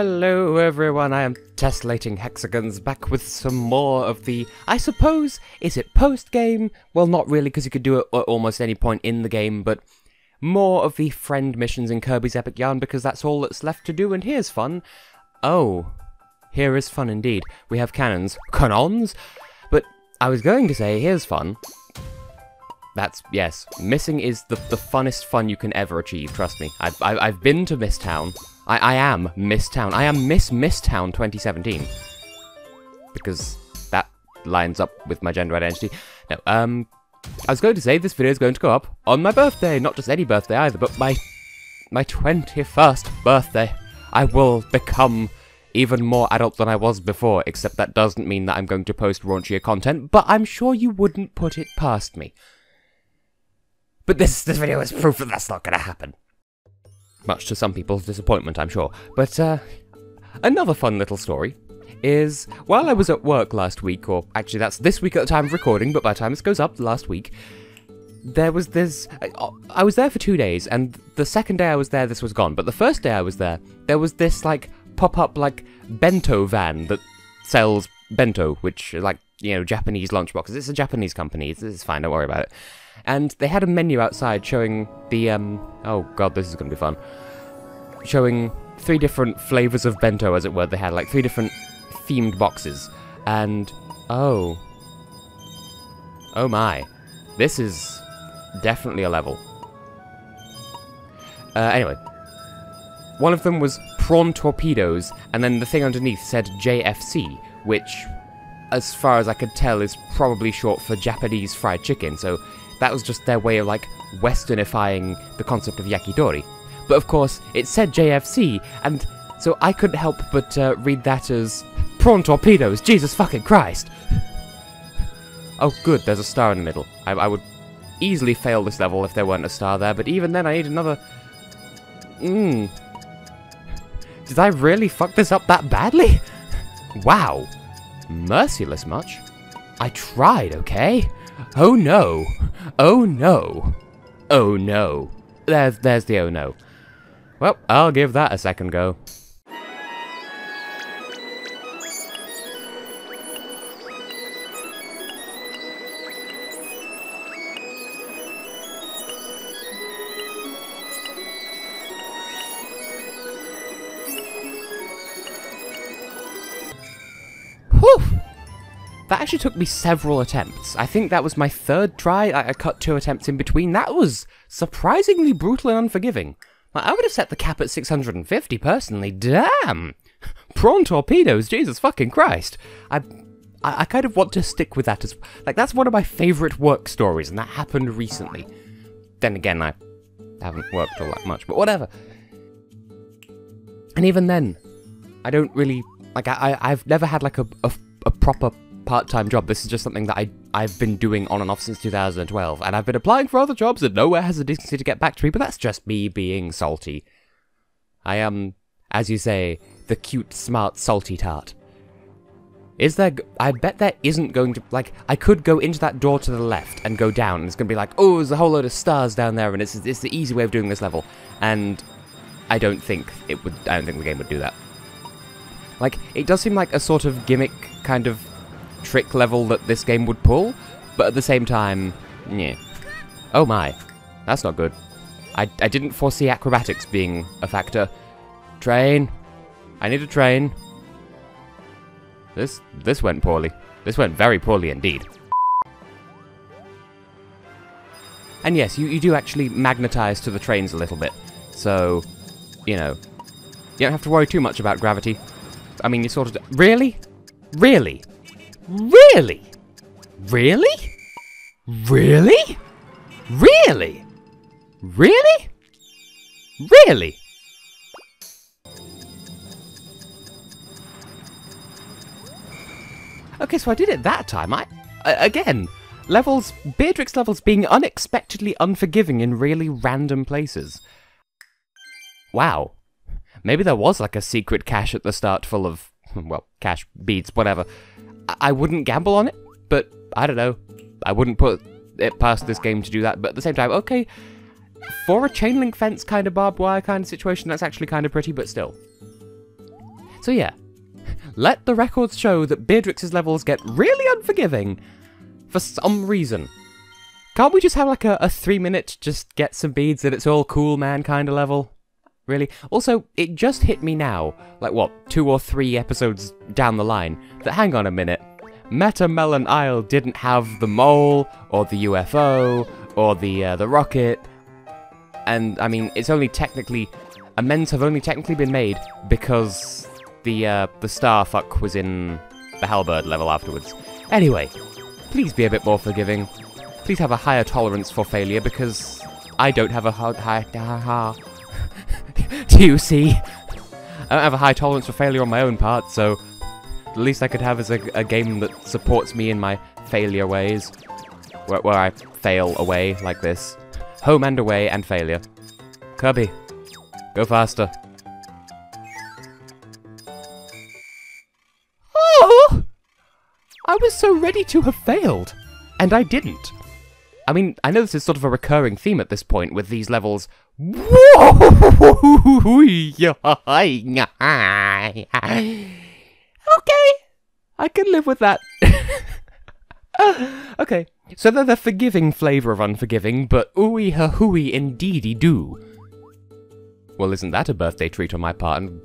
Hello everyone, I am Tessellating Hexagons, back with some more of the, I suppose, is it post-game? Well, not really, because you could do it at almost any point in the game, but more of the friend missions in Kirby's Epic Yarn, because that's all that's left to do, and here's fun. Oh, here is fun indeed. We have cannons. Cannons? But I was going to say, here's fun. That's, yes, missing is the funnest fun you can ever achieve, trust me. I've been to Misstown. I am Miss Town. I am Miss Misstown 2017. Because that lines up with my gender identity. No, I was going to say this video is going to go up on my birthday. Not just any birthday either, but my 21st birthday. I will become even more adult than I was before, except that doesn't mean that I'm going to post raunchier content, but I'm sure you wouldn't put it past me. But this video is proof that that's not going to happen. Much to some people's disappointment, I'm sure. But, another fun little story is, while I was at work last week, or actually that's this week at the time of recording, but by the time this goes up, last week, there was this, I was there for 2 days, and the second day I was there, this was gone, but the first day I was there was this, like, pop-up, like, bento van that sells bento, which are, like, you know, Japanese lunchboxes. It's a Japanese company, it's fine, don't worry about it. And they had a menu outside showing the, oh god, this is gonna be fun. Showing 3 different flavors of bento, as it were. They had, like, 3 different themed boxes. And, oh my. This is definitely a level. Anyway. One of them was prawn torpedoes, and then the thing underneath said JFC, which, as far as I could tell, is probably short for Japanese fried chicken, so that was just their way of, like, westernifying the concept of yakitori. But of course, it said JFC, and so I couldn't help but read that as prawn torpedoes, Jesus fucking Christ! Oh good, there's a star in the middle. I would easily fail this level if there weren't a star there, but even then I need another... Did I really fuck this up that badly? Wow. Merciless much. I tried, okay? Oh no. Oh no. Oh no. There's the oh no. Well, I'll give that a second go. Whew! That actually took me several attempts. I think that was my 3rd try. I cut 2 attempts in between. That was surprisingly brutal and unforgiving. Like, I would have set the cap at 650, personally. Damn! Prawn torpedoes, Jesus fucking Christ. I kind of want to stick with that as... Like, that's one of my favourite work stories, and that happened recently. Then again, I haven't worked all that much, but whatever. And even then, I don't really... Like, I've never had, like, a proper part-time job. This is just something that I've been doing on and off since 2012, and I've been applying for other jobs and nowhere has a decency to get back to me, but that's just me being salty. I am, as you say, the cute, smart, salty tart. Is there... I bet there isn't going to... Like, I could go into that door to the left and go down, and it's going to be like, oh, there's a whole load of stars down there, and it's the easy way of doing this level. And I don't think it would... I don't think the game would do that. Like, it does seem like a sort of gimmick kind of trick level that this game would pull, but at the same time, yeah. Oh my, that's not good. I didn't foresee acrobatics being a factor. Train. I need a train. This went poorly. This went very poorly indeed. And yes, you do actually magnetize to the trains a little bit, so, you know, you don't have to worry too much about gravity. I mean, you sort of... Really? Really? Really? Really? Really? Really? Really? Really? Okay, so I did it that time. Again, levels... Beadrix levels being unexpectedly unforgiving in really random places. Wow. Maybe there was, like, a secret cache at the start full of, well, cache, beads, whatever. I wouldn't gamble on it, but I don't know. I wouldn't put it past this game to do that, but at the same time, okay, for a chain link fence kind of barbed wire kind of situation, that's actually kind of pretty, but still. So yeah, let the records show that Beadrix's levels get really unforgiving for some reason. Can't we just have like a 3-minute, just get some beads and it's all cool man kind of level? Really? Also, it just hit me now, like what, 2 or 3 episodes down the line, that hang on a minute, Meta Melon Isle didn't have the mole, or the UFO, or the rocket, and I mean, it's only technically, amends have only technically been made because the Starfuck was in the Halberd level afterwards. Anyway, please be a bit more forgiving. Please have a higher tolerance for failure, because I don't have a high... Do you see? I don't have a high tolerance for failure on my own part, so the least I could have is a game that supports me in my failure ways, where I fail away like this. Home and away and failure. Kirby, go faster. Oh! I was so ready to have failed, and I didn't. I mean, I know this is sort of a recurring theme at this point with these levels. Okay, I can live with that. Okay, so they're the forgiving flavour of unforgiving, but ooey ha hooey indeedy do. Well, isn't that a birthday treat on my part? And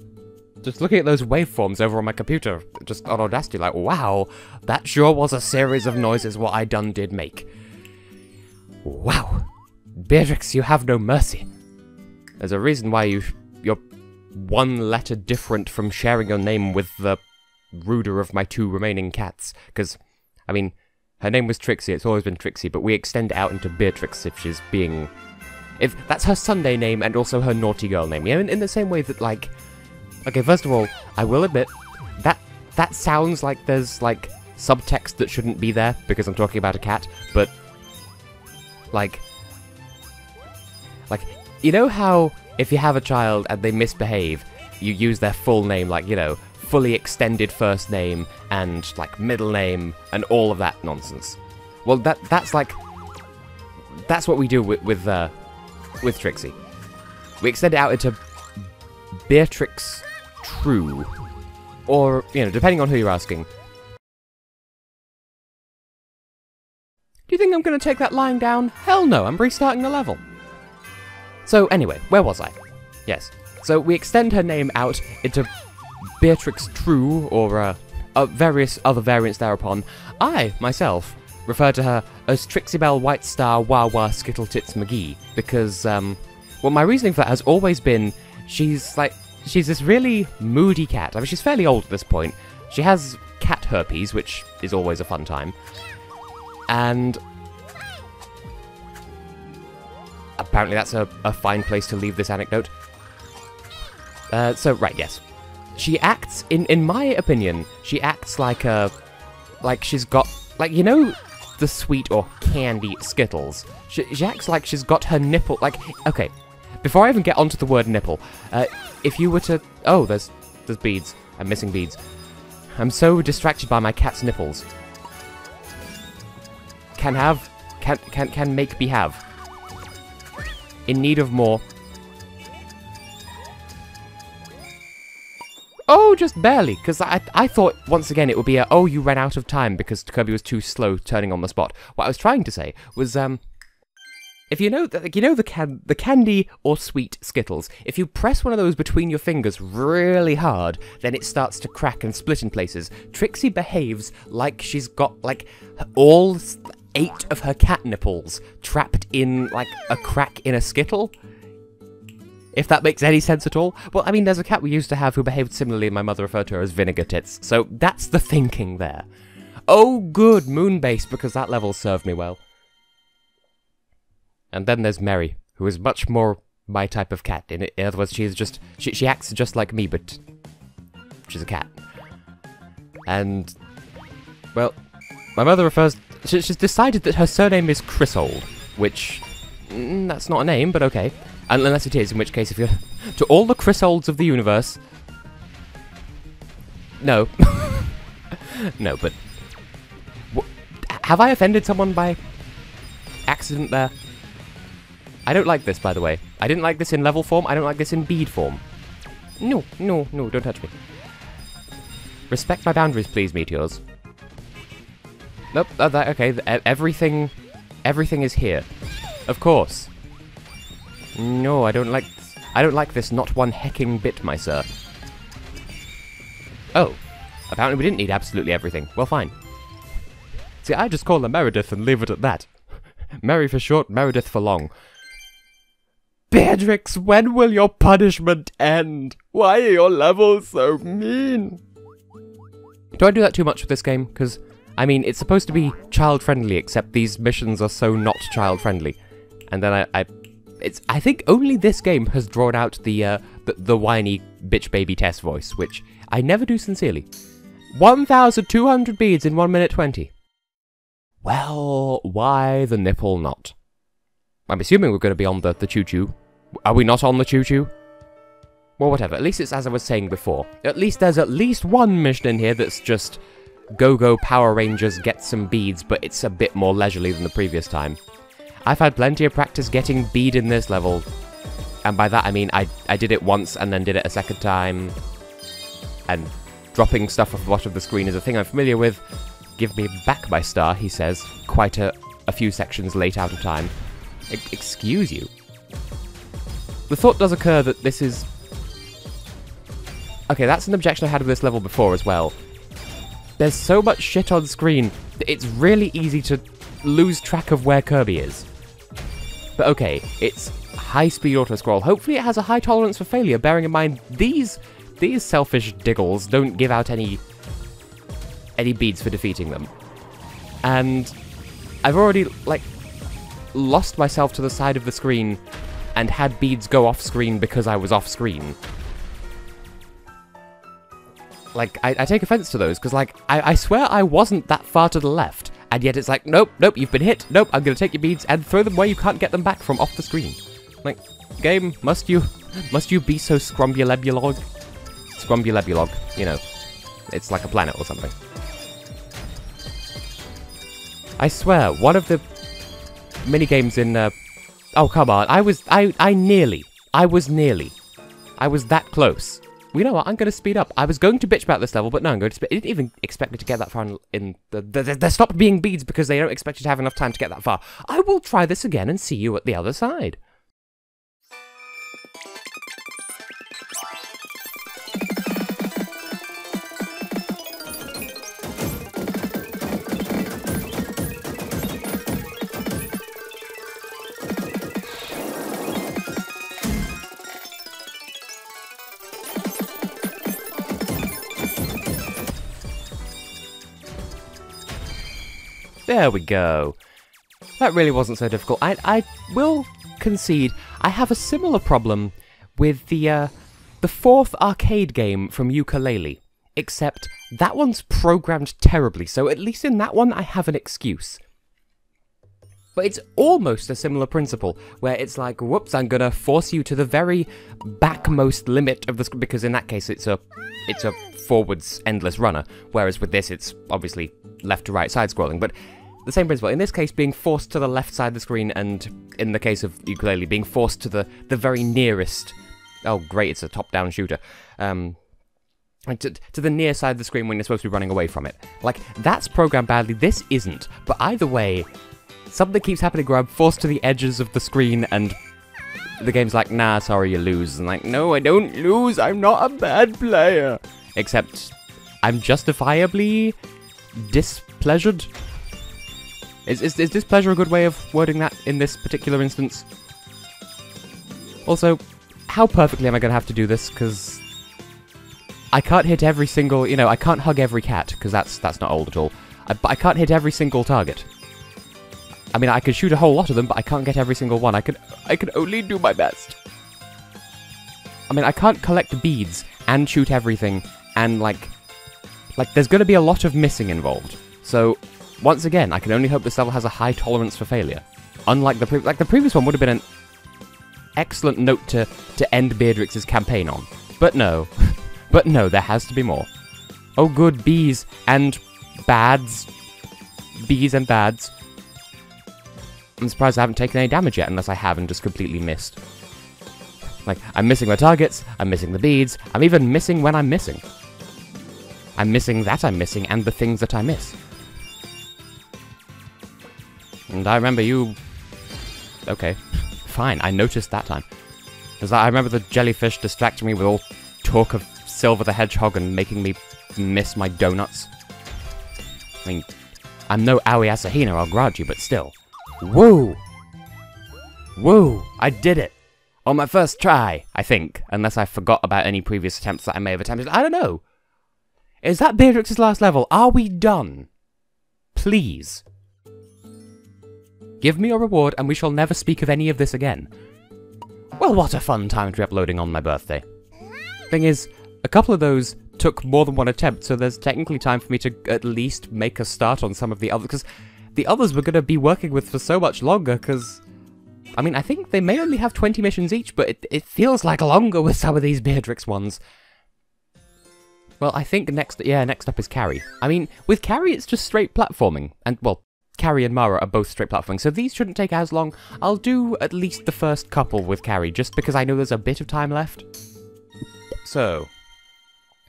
just looking at those waveforms over on my computer, just on Audacity, like, wow, that sure was a series of noises what I done did make. Wow, Beadrix, you have no mercy. There's a reason why you're one letter different from sharing your name with the ruder of my 2 remaining cats. Because, I mean, her name was Trixie, it's always been Trixie, but we extend it out into Beadrix if she's being... If that's her Sunday name and also her naughty girl name. You know, in the same way that, like... Okay, first of all, I will admit, that sounds like there's, like, subtext that shouldn't be there, because I'm talking about a cat, but... Like, you know how if you have a child and they misbehave, you use their full name, like, you know, fully extended first name and, like, middle name and all of that nonsense. Well, that's like... That's what we do with Trixie. We extend it out into Beatrix True. Or, you know, depending on who you're asking. Do you think I'm going to take that lying down? Hell no, I'm restarting the level. So anyway, where was I? Yes. So we extend her name out into Beatrix True, or various other variants thereupon. I, myself, refer to her as Trixie Belle White Star Wah Wah Skittle Tits McGee, because, well, my reasoning for that has always been, she's this really moody cat. I mean, she's fairly old at this point. She has cat herpes, which is always a fun time. And apparently that's a fine place to leave this anecdote. So, right, yes. She acts, in my opinion, she acts like she's got, like, you know, the sweet or candy Skittles? She acts like she's got her nipple, like, okay, before I even get onto the word nipple, if you were to, oh, there's beads. I'm missing beads. I'm so distracted by my cat's nipples. Can make be have. In need of more. Oh, just barely, because I thought, once again, it would be a, oh, you ran out of time because Kirby was too slow turning on the spot. What I was trying to say was, if you know, the candy or sweet Skittles, if you press one of those between your fingers really hard, then it starts to crack and split in places. Trixie behaves like she's got, like, all 8 of her cat nipples trapped in, like, a crack in a Skittle. If that makes any sense at all. Well, I mean, there's a cat we used to have who behaved similarly, and my mother referred to her as Vinegar Tits. So that's the thinking there. Oh, good, Moonbase, because that level served me well. And then there's Mary, who is much more my type of cat. In other words, she acts just like me, but she's a cat. And, well, my mother refers... She's decided that her surname is Chrysold, which... that's not a name, but okay. Unless it is, in which case, if you're... To all the Chrysolds of the universe... No. No, but... Have I offended someone by accident there? I don't like this, by the way. I didn't like this in level form, I don't like this in bead form. No, don't touch me. Respect my boundaries, please, meteors. Nope, okay, everything is here. Of course. No, I don't like this not one hecking bit, my sir. Oh, apparently we didn't need absolutely everything. Well, fine. See, I just call her Meredith and leave it at that. Mary for short, Meredith for long. Beadrix, when will your punishment end? Why are your levels so mean? Do I do that too much with this game? Because, I mean, it's supposed to be child-friendly, except these missions are so not child-friendly. And then I think only this game has drawn out the whiny bitch baby Tess voice, which I never do sincerely. 1,200 beads in 1 minute 20. Well, why the nipple not? I'm assuming we're going to be on the choo-choo. Are we not on the choo-choo? Well, whatever. At least it's as I was saying before. At least there's at least one mission in here that's just go-go Power Rangers get some beads, but it's a bit more leisurely than the previous time. I've had plenty of practice getting bead in this level. And by that I mean I did it once and then did it a second time. And dropping stuff off the bottom of the screen is a thing I'm familiar with. Give me back my star, he says, quite a few sections late out of time. Excuse you. The thought does occur that this is... Okay, that's an objection I had with this level before as well. There's so much shit on screen that it's really easy to lose track of where Kirby is. But okay, it's high-speed auto-scroll. Hopefully it has a high tolerance for failure, bearing in mind these selfish diggles don't give out any beads for defeating them. And I've already, like, lost myself to the side of the screen and had beads go off-screen because I was off-screen. Like, I take offense to those, because, like, I swear I wasn't that far to the left, and yet it's like, nope, you've been hit, nope, I'm gonna take your beads and throw them where you can't get them back from off the screen. Like, game, must you be so scrumbulebulog? Scrumbulebulog, you know, it's like a planet or something. I swear, one of the minigames in, oh, come on, I was that close. Well, you know what, I'm going to speed up. I was going to bitch about this level, but no, I'm going to speed. I didn't even expect me to get that far in there stopped being beads because they don't expect you to have enough time to get that far. I will try this again and see you at the other side. There we go. That really wasn't so difficult. I will concede I have a similar problem with the fourth arcade game from Yooka-Laylee, except that one's programmed terribly, so at least in that one I have an excuse. But it's almost a similar principle, where it's like, whoops, I'm gonna force you to the very backmost limit of the screen, because in that case it's a forwards endless runner, whereas with this it's obviously left to right side scrolling, but the same principle. In this case, being forced to the left side of the screen, and in the case of Yooka-Laylee, being forced to the very nearest... Oh, great, it's a top-down shooter. To the near side of the screen when you're supposed to be running away from it. Like, that's programmed badly, this isn't. But either way, something keeps happening where I'm forced to the edges of the screen, and the game's like, nah, sorry, you lose. And like, no, I don't lose, I'm not a bad player. Except, I'm justifiably displeasured. Is displeasure a good way of wording that in this particular instance? Also, how perfectly am I going to have to do this? Because I can't hit every single, you know, I can't hug every cat, because that's not old at all. But I can't hit every single target. I mean, I could shoot a whole lot of them, but I can't get every single one. I can only do my best. I mean, I can't collect beads and shoot everything, and like there's going to be a lot of missing involved. So, once again, I can only hope this level has a high tolerance for failure. Unlike the previous one would have been an excellent note to end Beadrix's campaign on. But no. But no, there has to be more. Oh good, bees and bads. Bees and bads. I'm surprised I haven't taken any damage yet, unless I have and just completely missed. Like, I'm missing my targets, I'm missing the beads, I'm even missing when I'm missing. I'm missing that I'm missing, and the things that I miss. And I remember you... Okay, fine, I noticed that time. Because I remember the jellyfish distracting me with all talk of Silver the Hedgehog and making me miss my donuts. I mean, I'm no Aoi Asahina, I'll grant you, but still. Woo! Woo! I did it! On my first try, I think. Unless I forgot about any previous attempts that I may have attempted. I don't know. Is that Beadrix's last level? Are we done? Please. Give me a reward and we shall never speak of any of this again. Well, what a fun time to be uploading on my birthday. Thing is, a couple of those took more than one attempt, so there's technically time for me to at least make a start on some of the others, because the others we're going to be working with for so much longer, because... I mean, I think they may only have 20 missions each, but it feels like longer with some of these Beadrix ones. Well, I think next up is Carrie. I mean, with Carrie it's just straight platforming, and, well, Carrie and Mara are both straight platforming, so these shouldn't take as long. I'll do at least the first couple with Carrie, just because I know there's a bit of time left. So,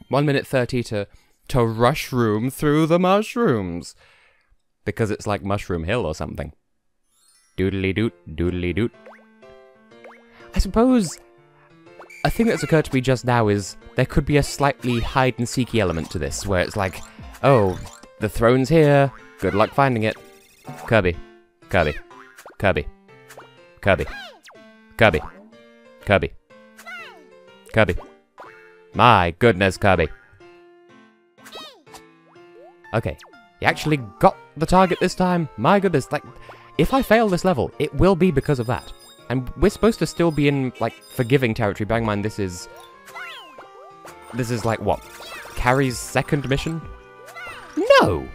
1 minute 30 to rushroom through the mushrooms. Because it's like Mushroom Hill or something. Doodly doot, doodly doot. I suppose a thing that's occurred to me just now is there could be a slightly hide-and-seeky element to this, where it's like, oh, the throne's here, good luck finding it. Kirby, Kirby, Kirby, Kirby, Kirby, Kirby, Kirby. My goodness, Kirby. Okay, you actually got the target this time. My goodness, like, if I fail this level, it will be because of that. And we're supposed to still be in, like, forgiving territory. Bearing in mind, this is like, what? Carrie's second mission? No!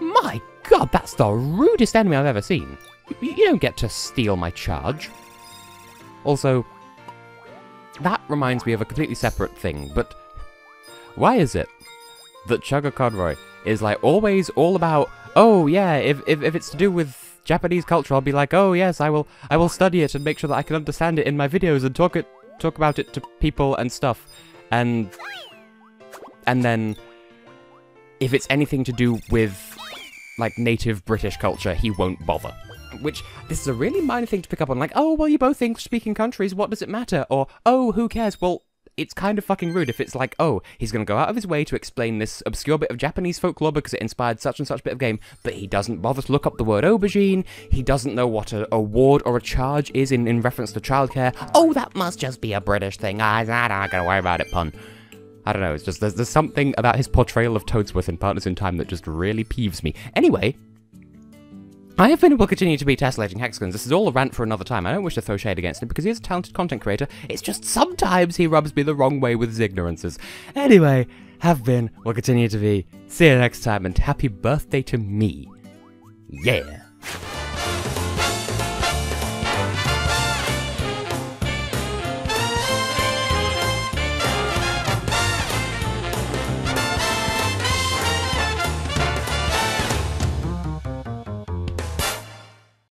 My god, that's the rudest enemy I've ever seen. You don't get to steal my charge. Also, that reminds me of a completely separate thing, but why is it that Chugga Conroy is, like, always all about, oh, yeah, if it's to do with Japanese culture, I'll be like, oh, yes, I will study it and make sure that I can understand it in my videos and talk about it to people and stuff. And then, if it's anything to do with, like, native British culture, he won't bother. Which, this is a really minor thing to pick up on, like, oh, well, you both English-speaking countries, what does it matter? Or, oh, who cares? Well, it's kind of fucking rude if it's like, oh, he's going to go out of his way to explain this obscure bit of Japanese folklore because it inspired such and such bit of game, but he doesn't bother to look up the word aubergine, he doesn't know what a ward or a charge is in reference to childcare. Oh, that must just be a British thing. I'm not going to worry about it, pun. I don't know, it's just, there's something about his portrayal of Toadsworth in Partners in Time that just really peeves me. Anyway, I have been and will continue to be Tessellating Hexagons. This is all a rant for another time. I don't wish to throw shade against him because he is a talented content creator. It's just sometimes he rubs me the wrong way with his ignorances. Anyway, have been, will continue to be. See you next time and happy birthday to me. Yeah.